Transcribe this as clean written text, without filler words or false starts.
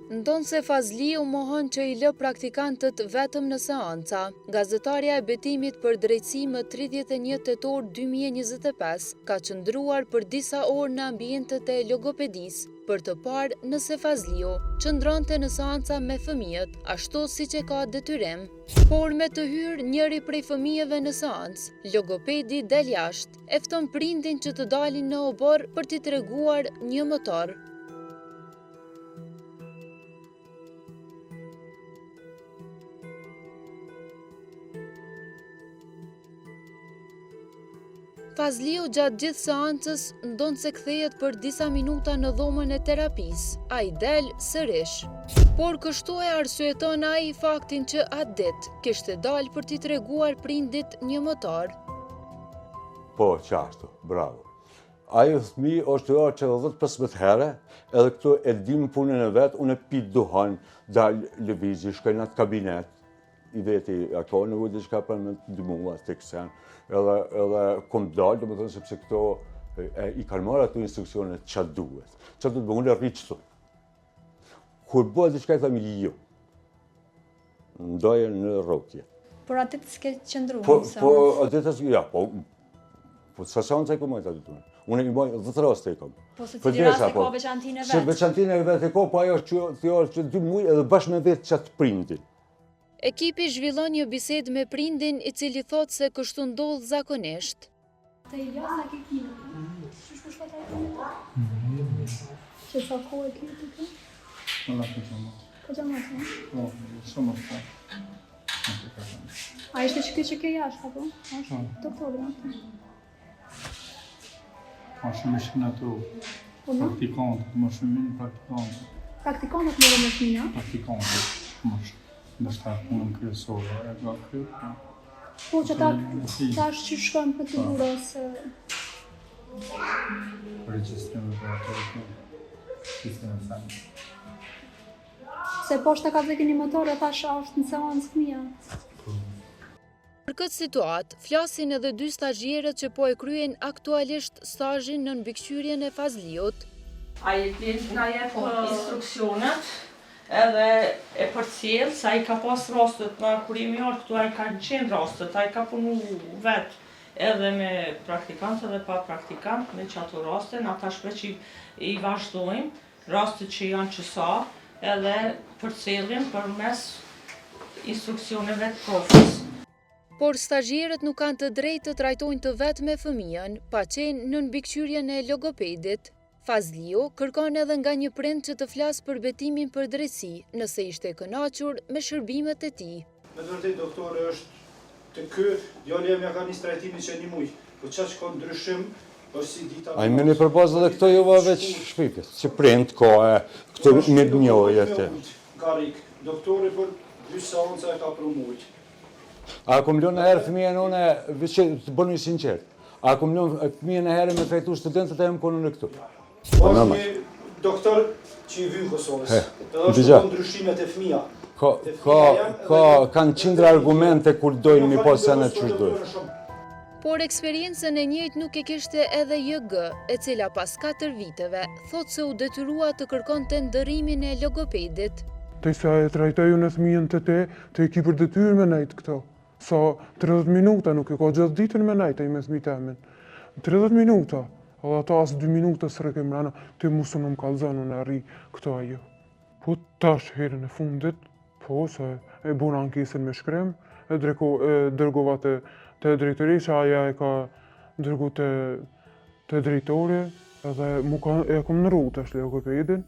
Ndonse Fazliu mohon që i lë praktikantët vetëm në seanca. Gazetarja e betimit për drejtësi më 31 tetor 2025 ka qëndruar për disa orë në ambientet e logopedisë për të parë nëse Fazliu qëndronte në seanca me fëmijët, ashtu siç e ka detyrim. Por me të hyrë njëri prej fëmijëve në seancë, logopedi del jashtë, e fton prindin që të dalin në obor për t'i treguar një motor. Fazliu gjatë gjithë seancës ndonse kthehet për disa minuta në dhomën e terapisë, ai del sërish. Por kështu e arsyeton ai faktin që atë ditë kishte dalë për t'i treguar prindit një motor. Po, qashtu, bravo. Ai fëmijë është rarë që 10-15 herë, edhe këtu e dim punën e vetë, unë e pi duhan, dalë lëvizji, shkoj në atë kabinet, i veti, a ka nevojë diçka për me të ndihmua tek sen. Edhe kom dalë, do më thënë sepse këto i kanë marrë ato instruksionet çfarë duhet. Çfarë duhet bëj, unë rri kështu. Kur bëhet diçka i themi jo. Ndoje në rrokje. Por atë të s'ke qëndruar. Po atë të ja, po sa seanca e kam atë ditë. Unë i bëj 10 raste e kam. Po se ti raste ka veçantinë vet. Se veçantinë e vet e ka, po ajo është që 2 muaj edhe bashkë me vetë çat prindin. Ekipi zhvillon një bisedë me prindin i cili thotë se kështu ndodh zakonisht. Te jasa ke kinë. Ç'është ku shkoj tani? Çe sa kohë ke ti? Ona pijama. Pijama. Po, shumë po. A ishte që ke jashtë apo? Është doktori. Ka shumë shkëna tu. Praktikant, më shumë praktikant. Praktikantët merren me fëmijë? Praktikant, më shumë. Nështë punën kryesore, e ga kryet. Po që ta është që shkojnë për të dura se... Registrime për ato, sisteme sani. Se poshta ka veki një motor e thash është në seancë fëmija. Për këtë situatë, flasin edhe 2 stazhierët që po e kryen aktualisht stazhin në mbikëqyrjen e Fazliut. Ai na jep instruksionet edhe e përcjell, se ai ka pas rastet në kur jemi ardhur këtu, ai ka qenë rastet, ai ka punu vetë edhe me praktikantë dhe pa praktikantë, me çato raste, na tash që i vazhdojmë, rastet që janë qësa, edhe përcjellin përmes instruksioneve të profës. Por stazhierët nuk kanë të drejtë të trajtojnë të vetë me fëmijën, pa qenë në mbikëqyrjen e logopedit. Fazliu kërkon edhe nga një prind që të flasë për betimin për drejtësi, nëse ishte kënaqur me shërbimet e tij. Me të vërtetë, doktore, është të ky, djali jam ja ka nis trajtimin që 1 muaj. Po çfarë ka ndryshim, është si dita. Ai më në përbazë edhe këto jova veç shpifjes. Si prind ka këto me njohje atë. Garik, doktori për 2 seanca e ka promuar. A kom lënë herë fëmijën unë, veç të bëni sinqert. A kom lënë fëmijën e herë me trajtu studentët e më konë në këtu. Është një doktor që i vyn Kosovës. Edhe është të ndryshimet e fëmija. Kanë qindra argumente kur dojnë mi po senet që shdojnë. Por eksperiencën e njëjtë nuk e kishte edhe JG, e cila pas 4 viteve, thotë se u detyrua të kërkonte ndërimin e logopedit. Te sa e trajtoju në fëmijën të e ki për detyrë me nejtë këto. Sa 30 minuta, nuk e ka gjithë ditën me nejtë e i me thmitemin. 30 minuta. Edhe ata asë 2 minuta së reke mrena, të musë në më kalëzënë në arri këto ajo. Po tash herën e fundit, po se e buna ankesën me shkrem, e dërgova të drejtorisha, aja e ka dërgu të drejtore, edhe e kom në rrugë tash logopedin.